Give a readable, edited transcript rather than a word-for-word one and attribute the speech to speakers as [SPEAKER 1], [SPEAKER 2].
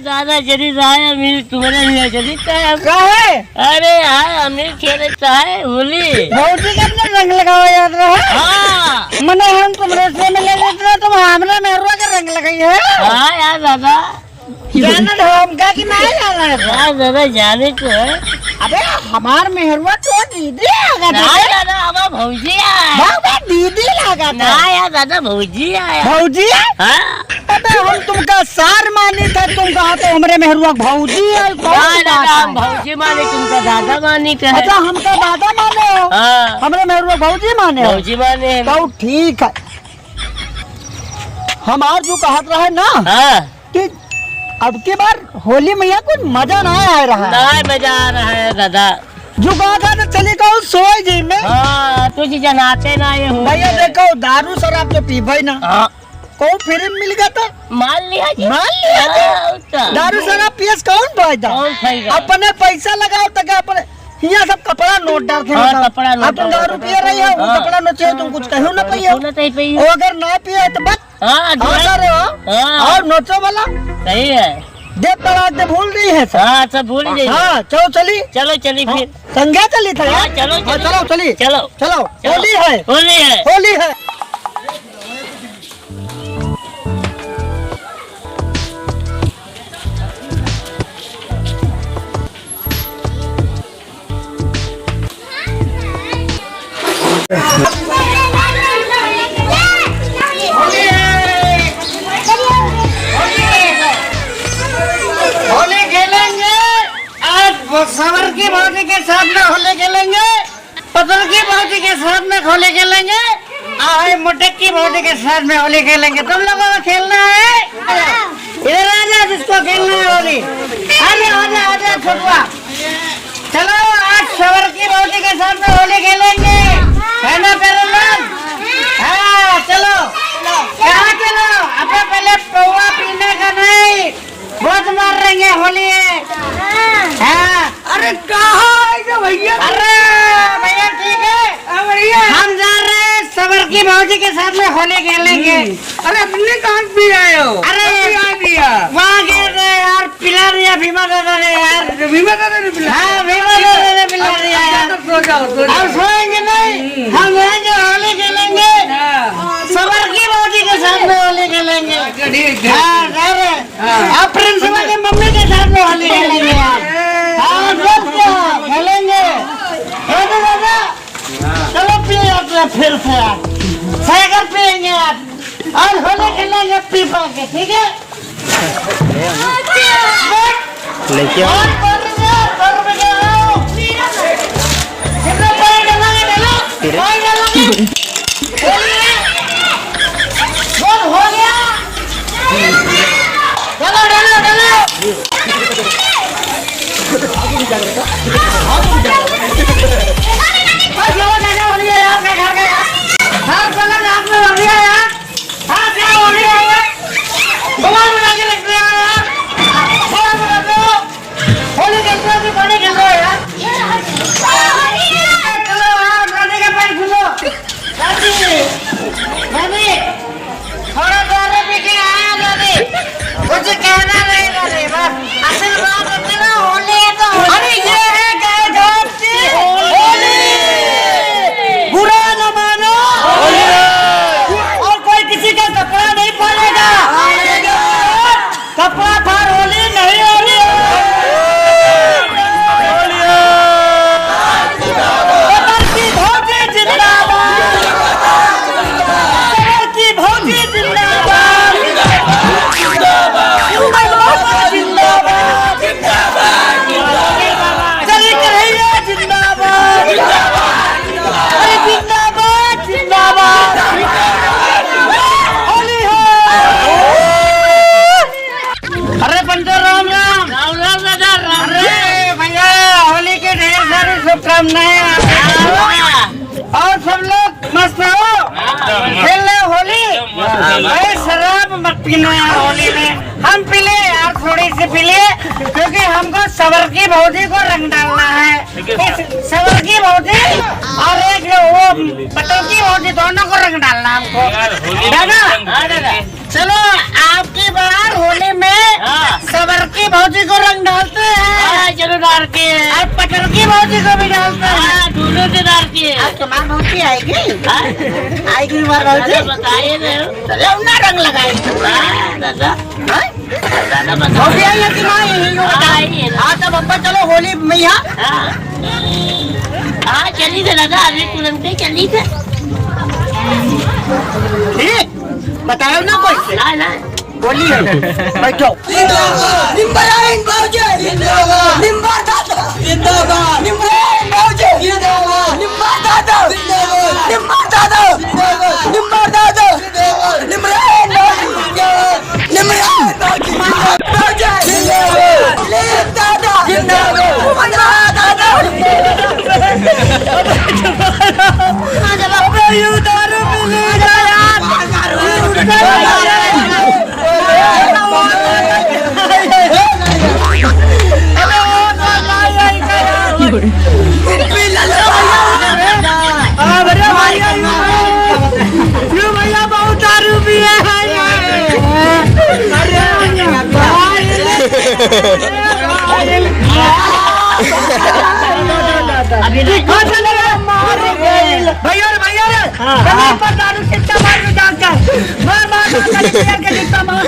[SPEAKER 1] दादा जरी राय तुम्हारे लिए जरी अरे यार हमें खेल है होली
[SPEAKER 2] भौजी के अपने रंग लगाओ याद रहा।
[SPEAKER 1] हाँ
[SPEAKER 2] मने हम तुमरे से मिले थे तुम हमरे मेहरुआ के रंग लगाई है।
[SPEAKER 1] हाँ यार दादा
[SPEAKER 2] जानत हो हम का कि नहीं जाना है
[SPEAKER 1] यार दादा जाने को है।
[SPEAKER 2] अबे हमार मेहरुआ तो दीदी आगा
[SPEAKER 1] ना दादा हमारा भौजी आया
[SPEAKER 2] बाबा दीदी लगा
[SPEAKER 1] ना यार दादा भौजी आया
[SPEAKER 2] भौजी
[SPEAKER 1] हाँ
[SPEAKER 2] अबे हम तुमका सार मानी था तुम कहा तो हमरे मेहरुआ भौजी है कौन
[SPEAKER 1] दादा हम भौजी माने तुमका दादा मानी का है।
[SPEAKER 2] अच्छा हमका दादा माने हो
[SPEAKER 1] हाँ
[SPEAKER 2] हमरे मेहरुआ भौजी माने हो
[SPEAKER 1] भौजी माने
[SPEAKER 2] तो ठीक है। हमार जो कहत रहे ना
[SPEAKER 1] हाँ
[SPEAKER 2] कि अब की बार होली मैया कुछ मजा ना आ रहा है
[SPEAKER 1] ना मजा आ रहा है दादा
[SPEAKER 2] जो कहा था तो चली कहूँ सोई जी में।
[SPEAKER 1] हाँ तुझ जनाते ना ये हो
[SPEAKER 2] भैया देखो दारू शराब तो पीबे ना
[SPEAKER 1] हाँ
[SPEAKER 2] कौन फिर मिल गया था
[SPEAKER 1] मान लिया जी
[SPEAKER 2] मान लिया था।
[SPEAKER 1] हाँ,
[SPEAKER 2] दारू शराब पियस कौन फायदा
[SPEAKER 1] कौन खाएगा
[SPEAKER 2] अपने पैसा लगाओ तक अपने यहाँ सब कपड़ा नोट डालते हैं
[SPEAKER 1] हाँ, कपड़ा नोट
[SPEAKER 2] अब तुम दारू पिए रही हो
[SPEAKER 1] हाँ।
[SPEAKER 2] कपड़ा नोट चाहिए तुम कुछ कहो ना पिए
[SPEAKER 1] सुना तो ही पई
[SPEAKER 2] और अगर ना पिए तो बस
[SPEAKER 1] हाँ
[SPEAKER 2] रहे हो
[SPEAKER 1] हाँ
[SPEAKER 2] और नोचो वाला
[SPEAKER 1] सही है
[SPEAKER 2] देख तड़ाते भूल रही है सब।
[SPEAKER 1] हाँ सब भूल गई
[SPEAKER 2] हाँ चलो चली
[SPEAKER 1] चलो चली फिर
[SPEAKER 2] संज्ञा चली था
[SPEAKER 1] हाँ,
[SPEAKER 2] यार
[SPEAKER 1] चलो,
[SPEAKER 2] हाँ,
[SPEAKER 1] चलो।
[SPEAKER 2] चलो चली
[SPEAKER 1] चलो
[SPEAKER 2] चलो
[SPEAKER 1] चलो।
[SPEAKER 2] होली है
[SPEAKER 1] होली है
[SPEAKER 2] होली है। होली खेलेंगे आज सवर की भौजी के साथ में होली खेलेंगे पतल की भौजी के साथ में होली खेलेंगे और मुटक की भौजी के साथ में होली खेलेंगे। तुम लोगों को खेलना है इधर आ जा जिसको खेलना है होली अरे आजा आजा छोटुआ चलो आज सवर की भौजी के साथ में होली खेलेंगे है ना प्यारे लोग। हाँ चलो कहाँ चलो अपने पहले पौवा पीने का नहीं बहुत मार रहेंगे होली है। हाँ अरे कहाँ भैया अरे भैया ठीक है भैया हम जा रहे हैं सबर की भौजी के साथ में होली खेलेंगे। अरे अपने कहाँ भी आए हो अरे दिया वहाँ गए थे यार पिला दिया भीमा दादा ने यार भीमा दादा ने पिला हाँ भीमा दादा ने पिला दिया यार सो जाओ अब सोएंगे नहीं हम रहेंगे होली खेलेंगे सबर की भौजी के साथ में होली खेलेंगे। हाँ प्रिंसिपल की मम्मी के साथ में होली खेलेंगे यार हाँ सब खेलेंगे दादा चलो पिए फिर से यार साइकिल पियेंगे आप और होली खेलेंगे पीपा के ठीक है।
[SPEAKER 1] लेके
[SPEAKER 2] हो गया चलो डालो डालो थोड़ा द्वारे पीछे आया दादी कुछ कहना नहीं दादी बस असल बात है ना होली है तो अरे ये है गाय घाट की होली बुरा न मानो होली और कोई किसी का कपड़ा नहीं फाड़ेगा कपड़ा फाड़ होली नहीं होली की भौजी जिंदाबाद की भौजी जिंदाबाद जिंदाबाद चली कन्हैया जिंदाबाद अरे जिंदाबाद जिंदाबाद होली हो अरे पंचो राम राम
[SPEAKER 1] राम राम दादा राम
[SPEAKER 2] अरे भैया होली के ढेर सारी शुभकामनाएं और सब लोग मस्त हो खेल रहे होली अरे शराब मत पीना यार होली में हम पी ले यार थोड़ी सी पी ले क्योंकि हमको सबर की भौजी को रंग डालना है सबर की भौजी और एक वो पटोकी भौजी दोनों को रंग डालना हमको। दादा चलो आपकी बार होली में सबर की भौजी को रंग डालते हैं।
[SPEAKER 1] चलो डालते हैं।
[SPEAKER 2] और पटल की भौजी को भी डालते हैं।
[SPEAKER 1] दोनों से डालती है।
[SPEAKER 2] अब तुम्हारी भौजी आएगी आएगी तुम्हारी भौजी।
[SPEAKER 1] बताइए
[SPEAKER 2] चलो ना रंग लगाएंगे।
[SPEAKER 1] दादा
[SPEAKER 2] भौजी आई है कि नहीं? हाँ तब अब्बा चलो होली में यहाँ।
[SPEAKER 1] हाँ चली थे दादा, अभी तुरंत ही चली थे।
[SPEAKER 2] ठीक बताओ ना कोई
[SPEAKER 1] ना
[SPEAKER 2] होली है बैठो। भैया बहुत दारू पिए भैया भैया पर दारू कितना मार जाकर मार मार जितना मार